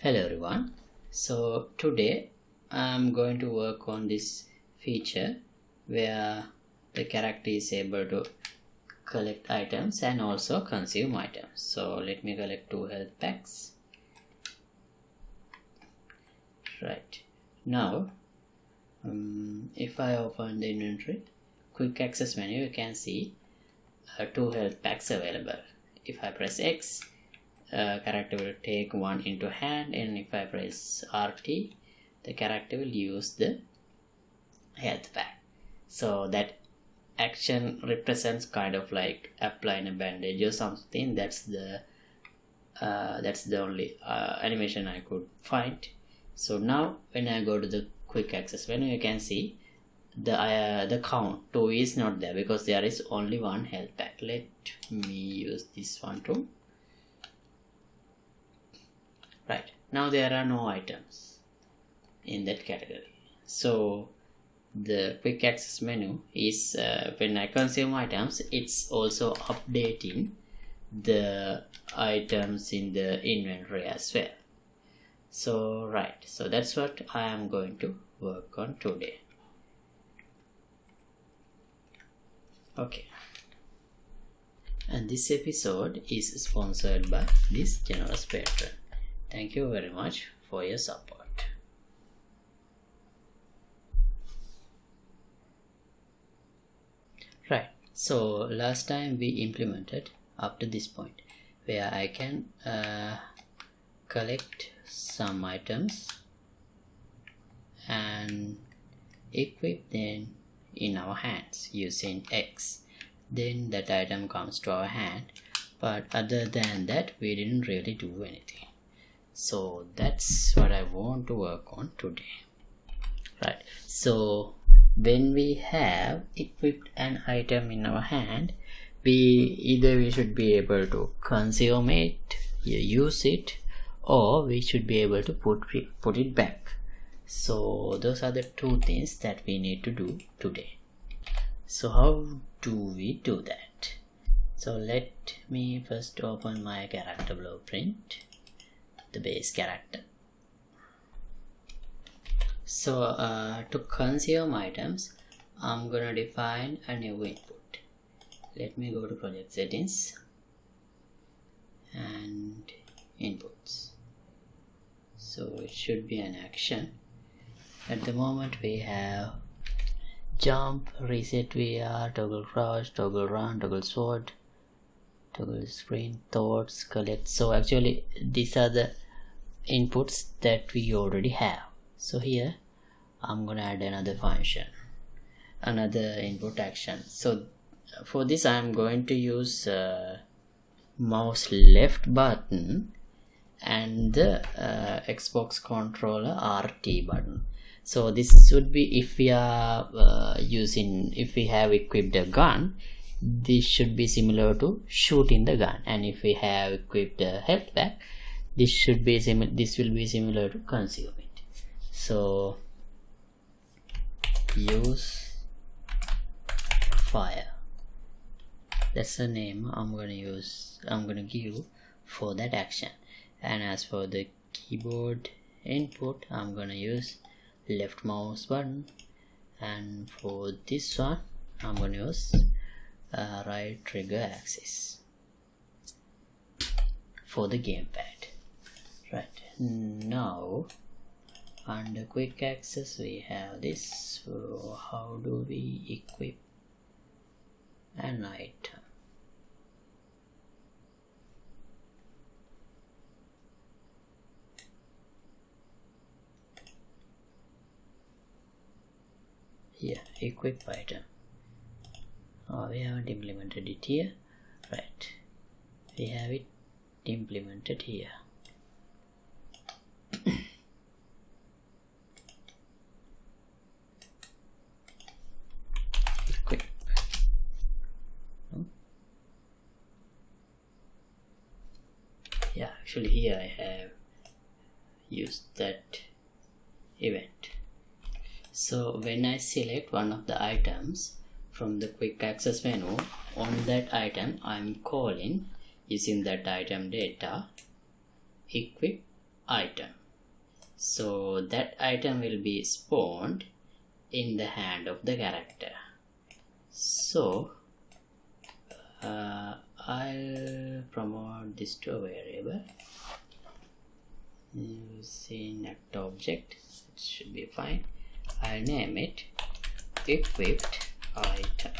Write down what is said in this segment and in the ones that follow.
Hello everyone. So today I'm going to work on this feature where the character is able to collect items and also consume items. So let me collect 2 health packs. Right now, if I open the inventory, quick access menu, you can see 2 health packs available. If I press X, character will take one into hand, and if I press RT, the character will use the health pack. So that action represents kind of like applying a bandage or something. That's the only animation I could find. So now when I go to the quick access menu, you can see the count 2 is not there because there is only one health pack. Let me use this one too. Right, now there are no items in that category. So the quick access menu is when I consume items, it's also updating the items in the inventory as well. So right, so that's what I am going to work on today. Okay, and this episode is sponsored by this generous patron. Thank you very much for your support. Right, so last time we implemented up to this point where I can collect some items and equip them in our hands using X. Then that item comes to our hand, but other than that we didn't really do anything. So that's what I want to work on today. Right, so when we have equipped an item in our hand, we should be able to consume it, use it, or we should be able to put it back. So those are the 2 things that we need to do today. So how do we do that? So let me first open my character blueprint, the base character. So to consume items, I'm gonna define a new input. Let me go to project settings and inputs. So it should be an action. At the moment we have jump, reset VR, toggle crouch, toggle run, toggle sword, toggle sprint, thoughts, collect. So actually these are the inputs that we already have. So here I'm gonna add another function, another input action. So for this I'm going to use mouse left button and the Xbox controller RT button. So this should be if we are if we have equipped a gun, this should be similar to shooting the gun, and if we have equipped a health pack, this will be similar to consume it. So use fire, that's the name I'm gonna give for that action. And as for the keyboard input, I'm gonna use left mouse button, and for this one I'm gonna use right trigger axis for the gamepad. Right, now under quick access we have this. So how do we equip an item? Here, equip item. We haven't implemented it here. Right, we have it implemented here. Equip. Yeah, actually here I have used that event. So when I select one of the items from the quick access menu, on that item I'm calling using that item data equip item. So that item will be spawned in the hand of the character. So I'll promote this to a variable using act object. It should be fine. I'll name it equipped item.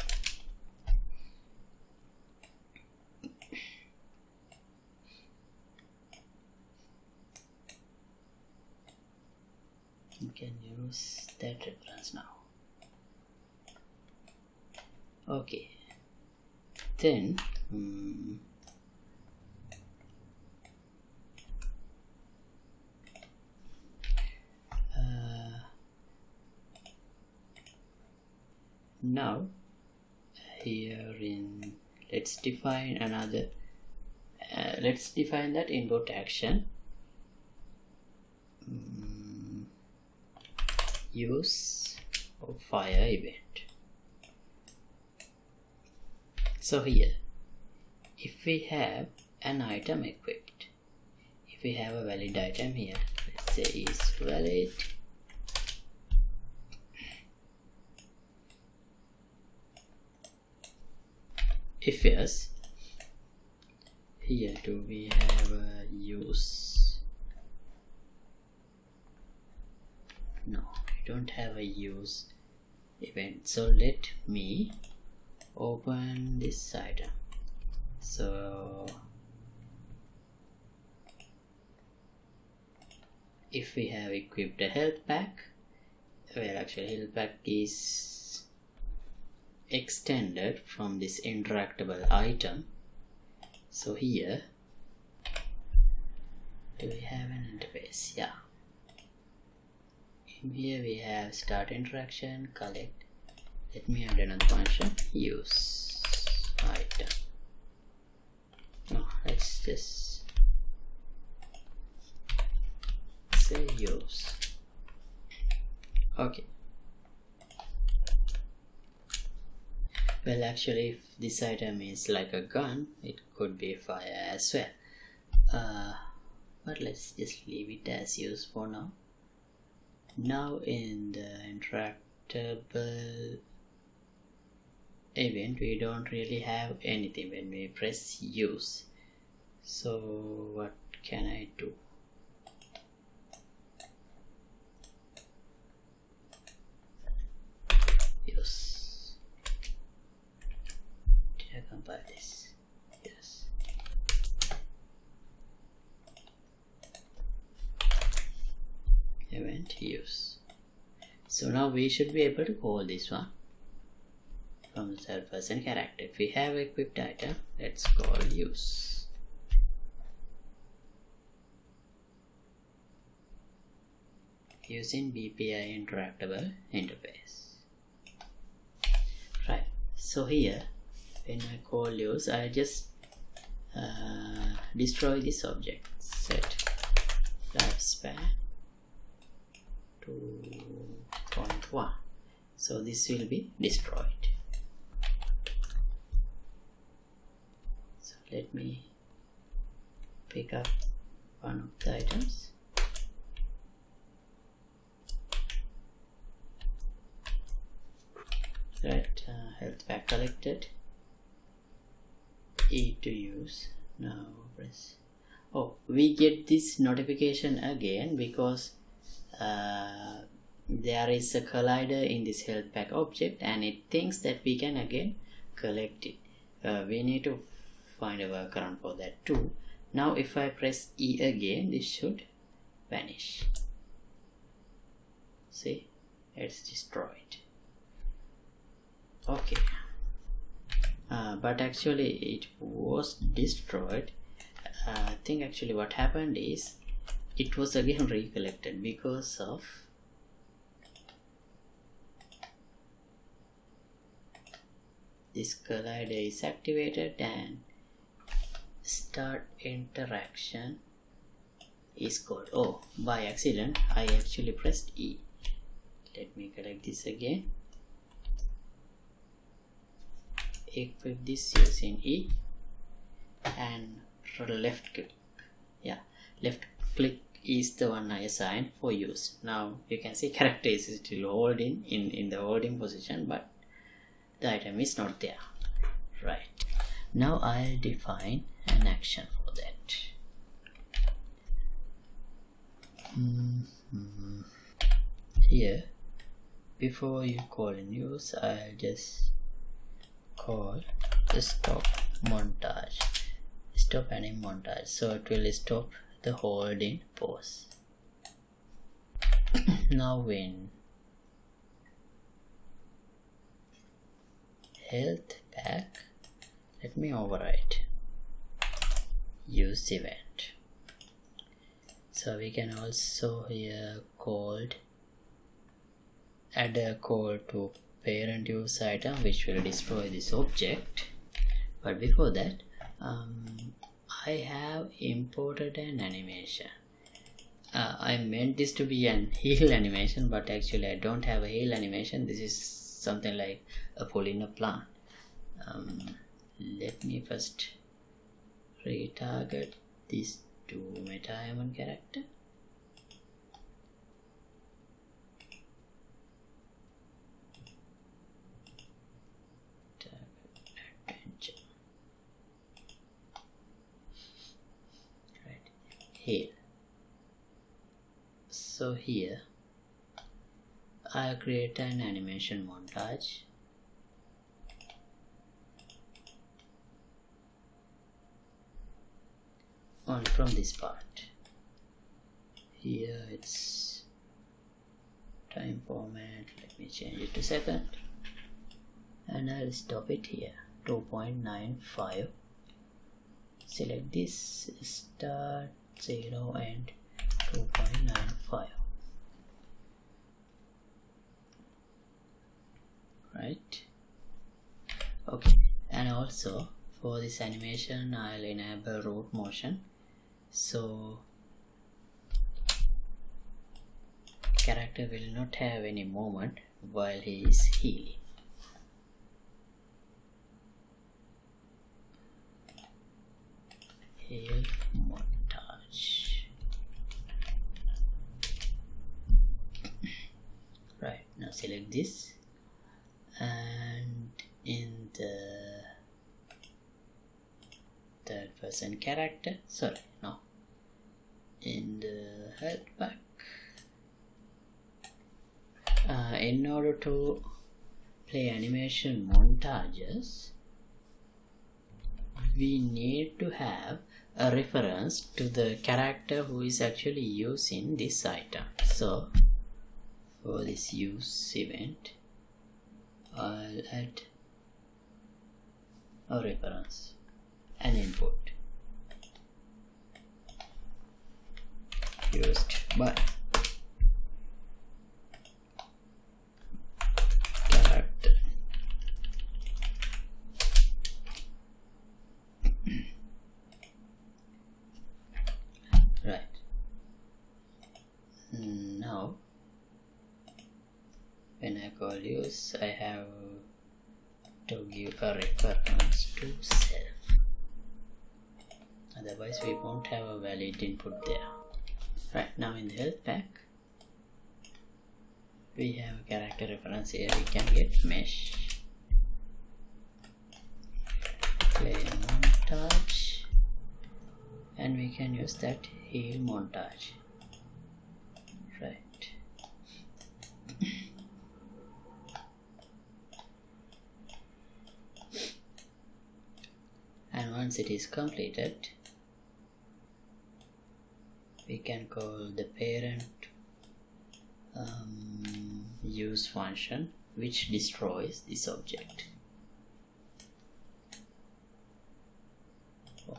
You can use that reference now. Okay, then now here in let's define another let's define that input action use of fire event. So here if we have an item equipped, if we have a valid item here, let's say is valid, if yes, here do we have a use? No, we don't have a use event. So let me open this item. So if we have equipped a health pack, well actually health pack is extended from this interactable item. So here do we have an interface? Yeah, in here we have start interaction, collect. Let me add another function, use item. No, let's just say use. Okay. Well actually if this item is like a gun, it could be fire as well. But let's just leave it as use for now. Now in the interactable event we don't really have anything when we press use. So what can I do? Use. Did I compile this? Yes. Event use. So now we should be able to call this one from the third person character. If we have equipped item, let's call use. Using BPI interactable interface. Right, so here when I call use, I just destroy this object. Set lifespan to 0.1. So this will be destroyed. So let me pick up one of the items. Right, health pack collected. E to use. Now press. Oh, we get this notification again because there is a collider in this health pack object and it thinks that we can again collect it. We need to find a workaround for that too. Now if I press E again, this should vanish. See, it's destroyed. Okay, but actually it was destroyed. I think actually what happened is it was again recollected because of this collider is activated and start interaction is called. Oh, by accident I actually pressed E. Let me collect this again. Equip this using E and left click. Yeah, left click is the one I assigned for use. Now you can see character is still holding in the holding position, but the item is not there. Right. Now I'll define an action for that. Here, before you call in use, I'll just call the stop montage. Stop anim montage. So it will stop the holding pose. Now in health pack, let me override use event. So we can also here add a call to parent use item which will destroy this object. But before that, I have imported an animation. I meant this to be an heal animation, but actually I don't have a heal animation. This is something like a pull in a plant. Let me first retarget this to meta-human character. Adventure. Right. Heal. So here I'll create an animation montage. On from this part. Here it's time format, let me change it to second, and I'll stop it here, 2.95. Select this, start 0 and 2.95. Right. Okay, and also for this animation I'll enable root motion, so character will not have any movement while he is healing. Heal montage. Right, now select this, and in the third person character, in the health pack, in order to play animation montages, we need to have a reference to the character who is actually using this item. So for this use event, I'll add a reference, an input used by character. Right. Now when I call use, I have to give a reference to self, otherwise we won't have a valid input there. Right, now in the health pack we have a character reference. Here we can get mesh, play montage, and we can use that heal montage. Right. And once it is completed, we can call the parent use function which destroys this object. Oh.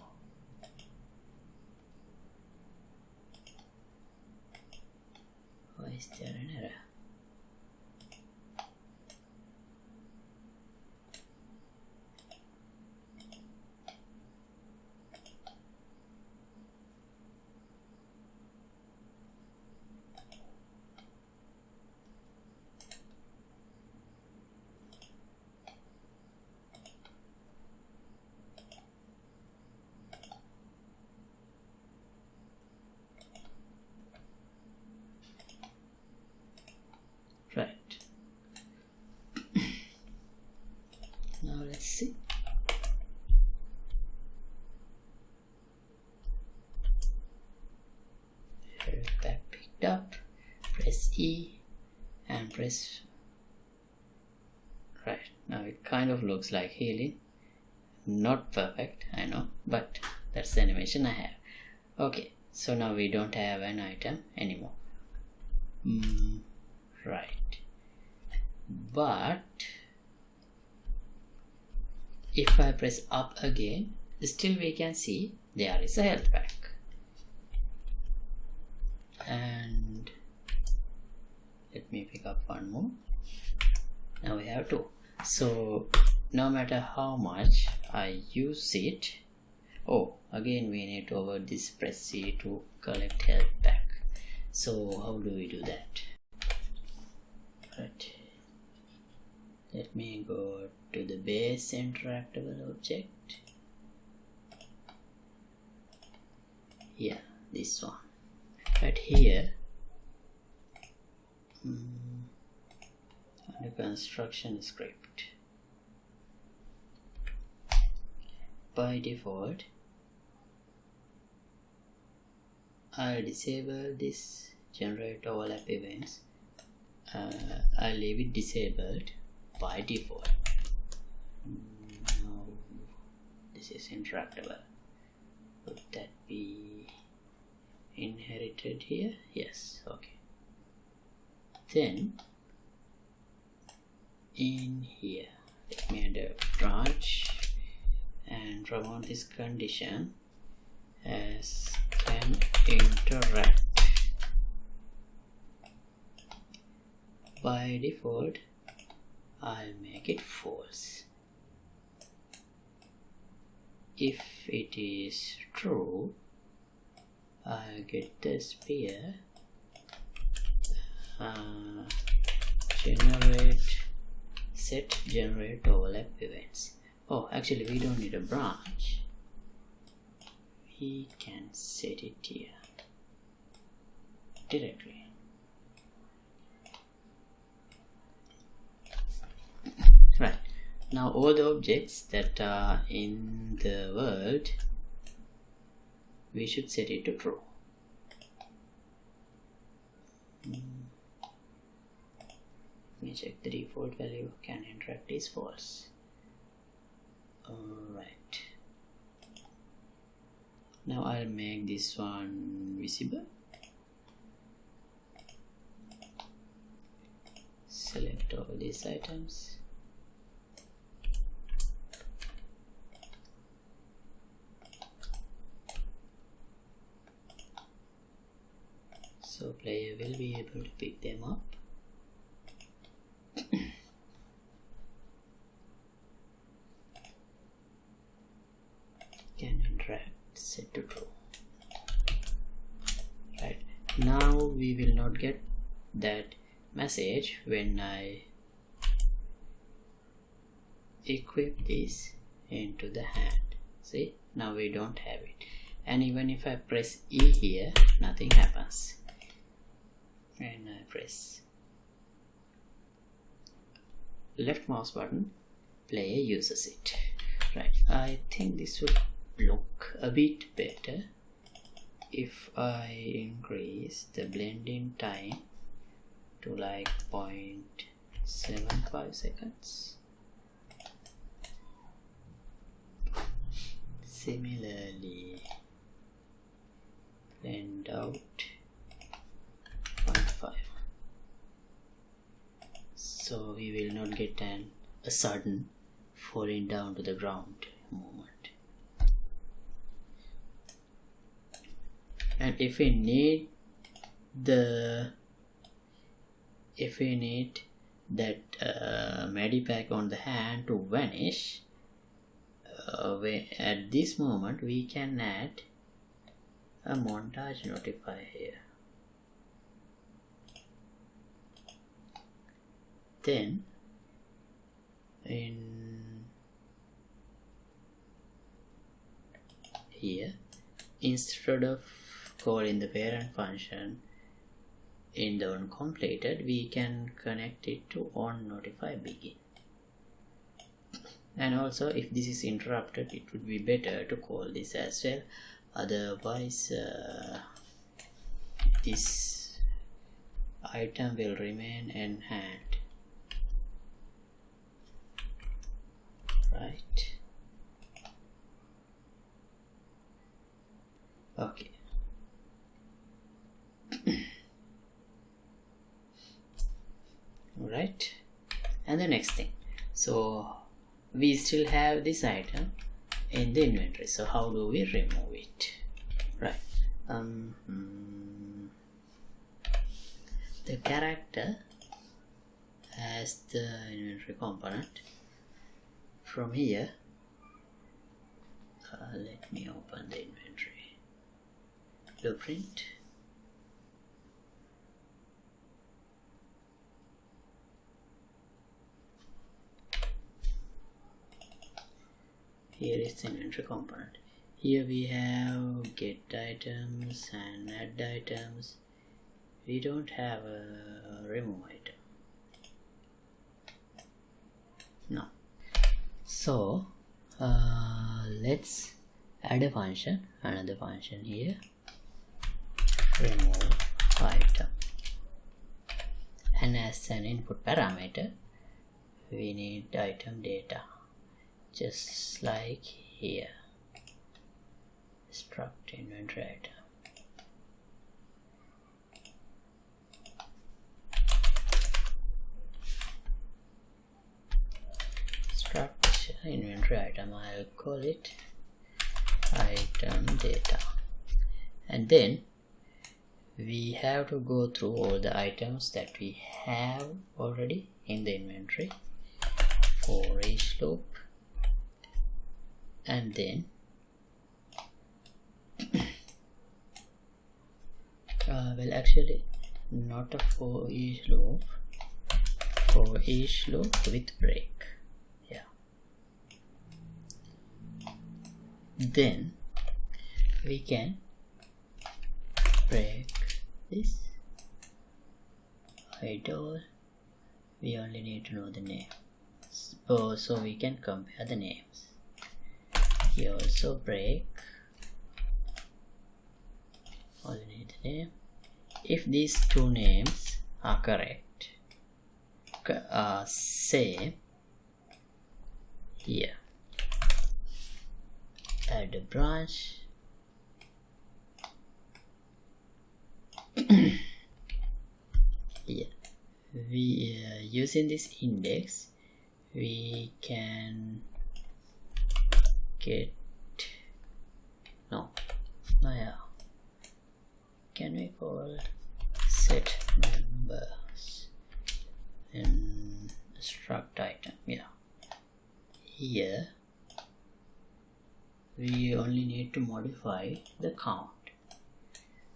Why is there an error? it up, press E and press. Right, now it kind of looks like healing. Not perfect, I know, but that's the animation I have. Okay, so now we don't have an item anymore. Right, but if I press up again, still we can see there is a health pack. And let me pick up one more. Now we have two. So no matter how much I use it, oh, again we need to over this press C to collect health pack. So how do we do that? Right, let me go to the base interactable object. Yeah, this one. Right here, under construction script, by default I'll disable this generate overlap events. I'll leave it disabled by default. Now this is interactable. Would that be inherited here? Yes, okay. Then in here, let me add a branch and promote this condition as can interact. By default I'll make it false. If it is true, I'll get the sphere generate overlap events. Oh, actually we don't need a branch, we can set it here directly. Right, now all the objects that are in the world, we should set it to true. Let me check the default value, can interact is false. Alright, now I'll make this one visible. Select all these items. So player will be able to pick them up. Can interact, set to true. Right, now we will not get that message when I equip this into the hand. See, now we don't have it, and even if I press E here, nothing happens. And I press left mouse button, player uses it. Right, I think this would look a bit better if I increase the blending time to like 0.75 seconds. Similarly, blend out 0.5, so we will not get a sudden falling down to the ground moment. And if we need that medipack on the hand to vanish, at this moment we can add a montage notifier here. Then in here, instead of calling the parent function in the onCompleted, we can connect it to onNotifyBegin. And also, if this is interrupted, it would be better to call this as well, otherwise this item will remain in hand, right? Okay. Right, and the next thing, so we still have this item in the inventory, so how do we remove it? Right, the character as the inventory component. From here, let me open the inventory blueprint. Here is the inventory component. Here we have get items and add items. We don't have a remove item. No. So let's add a function, another function here, remove item, and as an input parameter we need item data, just like here, struct inventory item. Struct inventory item, I'll call it item data, and then we have to go through all the items that we have already in the inventory for each loop, and then well, actually not a for each loop, for each loop with break. Yeah, then we can break this idle. We only need to know the name, so we can compare the names. Here also break, only need the name. If these two names are correct, same, here add a branch. Here we using this index we can get yeah, can we call set members in struct item. Yeah, here we only need to modify the count,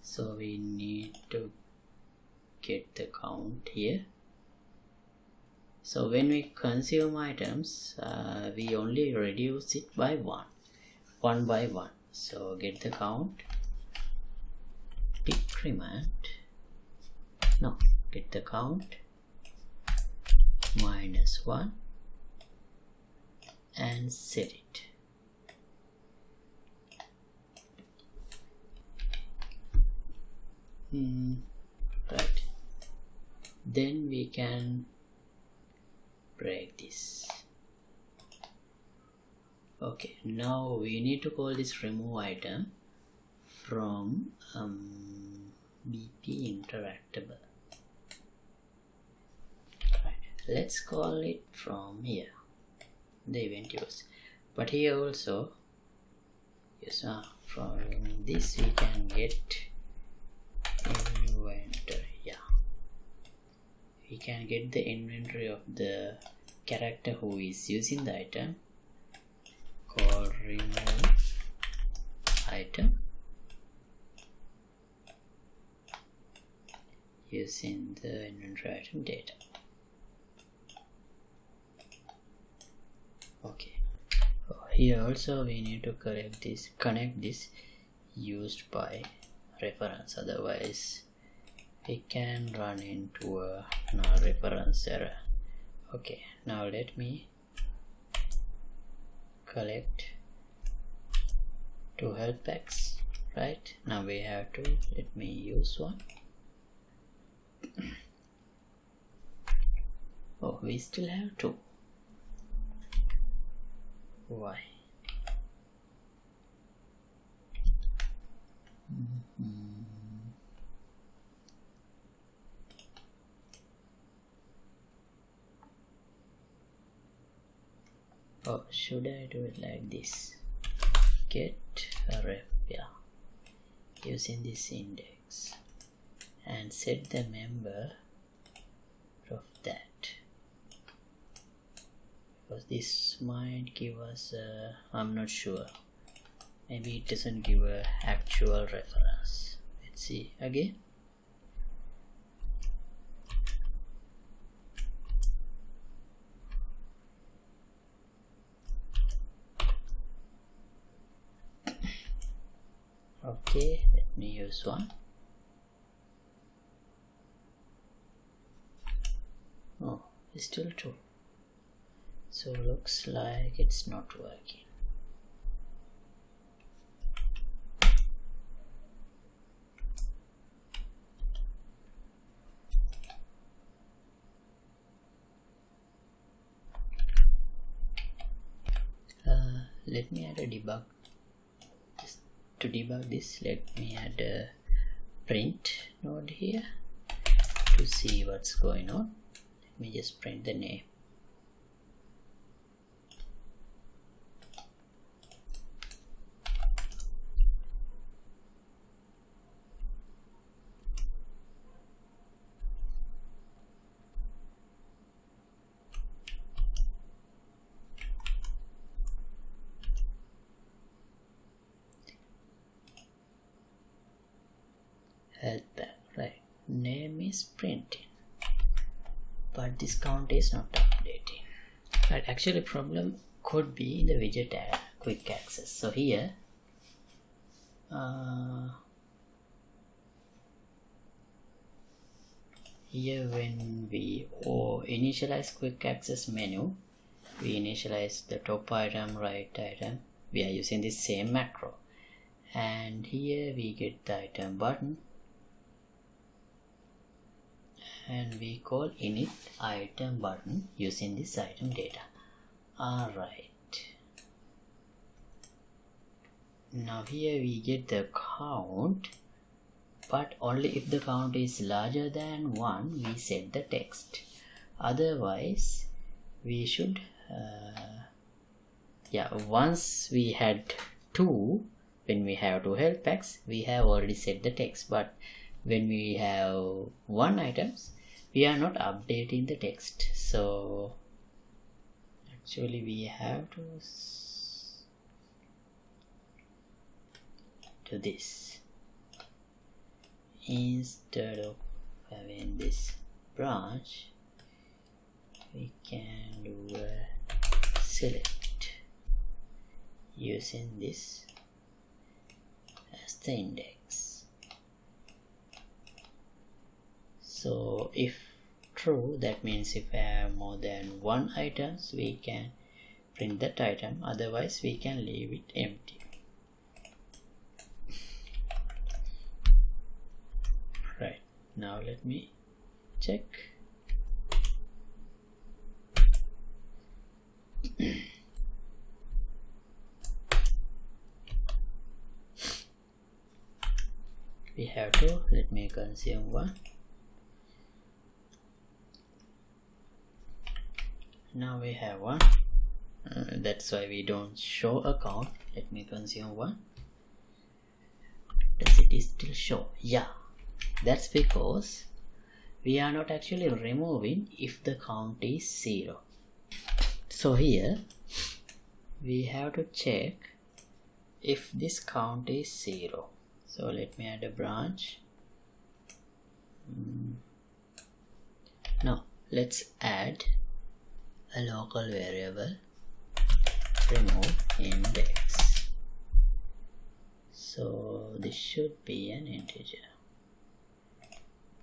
so we need to get the count here. So when we consume items, we only reduce it by one by one. So get the count, decrement, get the count -1 and set it. Right, then we can break this. Okay, now we need to call this remove item from BP interactable. Right, let's call it from here, the event use. But here also, yes, from this we can get inventory. Yeah, we can get the inventory of the character who is using the item, called remove item, using the inventory item data. Okay, here also we need to connect this used by reference, otherwise we can run into a null reference error. Okay, now let me collect 2 health packs. Right, now we have to, let me use one. we still have 2. Why? Oh, should I do it like this? Get a ref, yeah, using this index, and set the member of that, because this might give us I'm not sure, maybe it doesn't give a actual reference. Let's see again. Okay, let me use one. Oh, it's still 2. So looks like it's not working. Let me add a debug. To debug this, let me add a print node here to see what's going on. Let me just print the name. Helper, right? Name is printing, but this count is not updating. But actually, problem could be in the widget quick access. So here, when we initialize quick access menu, we initialize the top item, right item. We are using the same macro, and here we get the item button, and we call init item button using this item data. Alright, now here we get the count, but only if the count is larger than 1 we set the text. Otherwise we should once we had 2, when we have 2 help packs we have already set the text, but when we have 1 items we are not updating the text. So actually we have to do this. Instead of having this branch, we can do a select using this as the index. So if true, that means if I have more than 1 items we can print that item, otherwise we can leave it empty. Right, now let me check. We have to, let me consume 1. Now we have 1. That's why we don't show a count. Let me consume 1. Does it still show? Yeah, that's because we are not actually removing if the count is 0. So here we have to check if this count is 0. So let me add a branch. Now let's add a local variable remove index. So this should be an integer.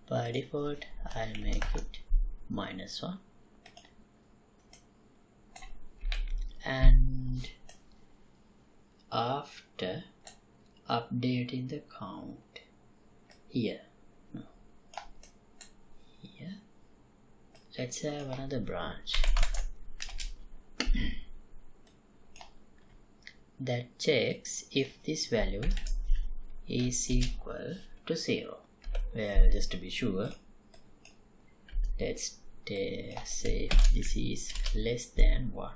By default I'll make it -1, and after updating the count here, let's have another branch that checks if this value is equal to 0. Well, just to be sure, let's say this is less than 1.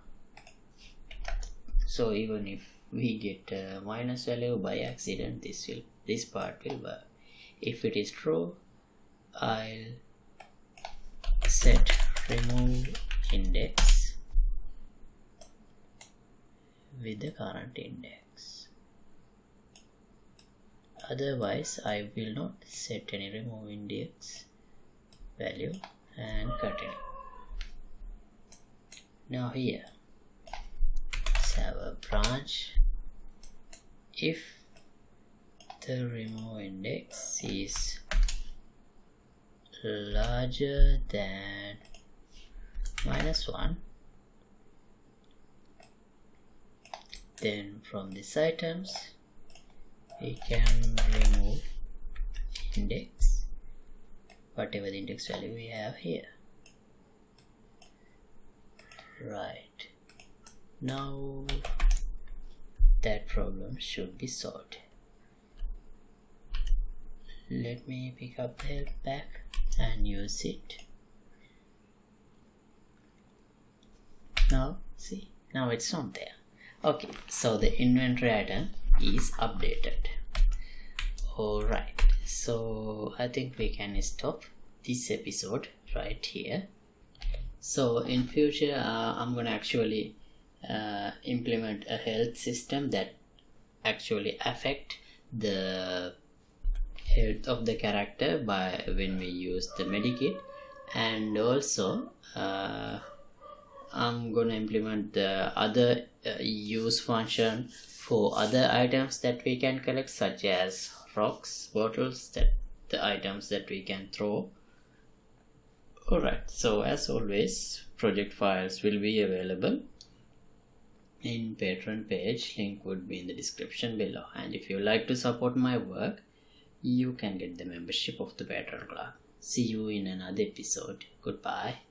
So even if we get a minus value by accident, this part will work. If it is true, I'll set remove index with the current index. Otherwise, I will not set any remove index value and continue. Now here, let's have a branch. If the remove index is larger than -1, then from these items we can remove index, whatever the index value we have here. Right, now that problem should be solved. Let me pick up the help pack and use it. Now see, now it's not there. Okay, so the inventory item is updated. Alright, so I think we can stop this episode right here. So in future I'm gonna actually implement a health system that actually affect the health of the character by when we use the medikit, and also I'm gonna implement the other use function for other items that we can collect, such as rocks, bottles, that the items that we can throw. Alright, so as always, project files will be available in Patreon page, link would be in the description below. And if you like to support my work, you can get the membership of the Patreon club. See you in another episode. Goodbye.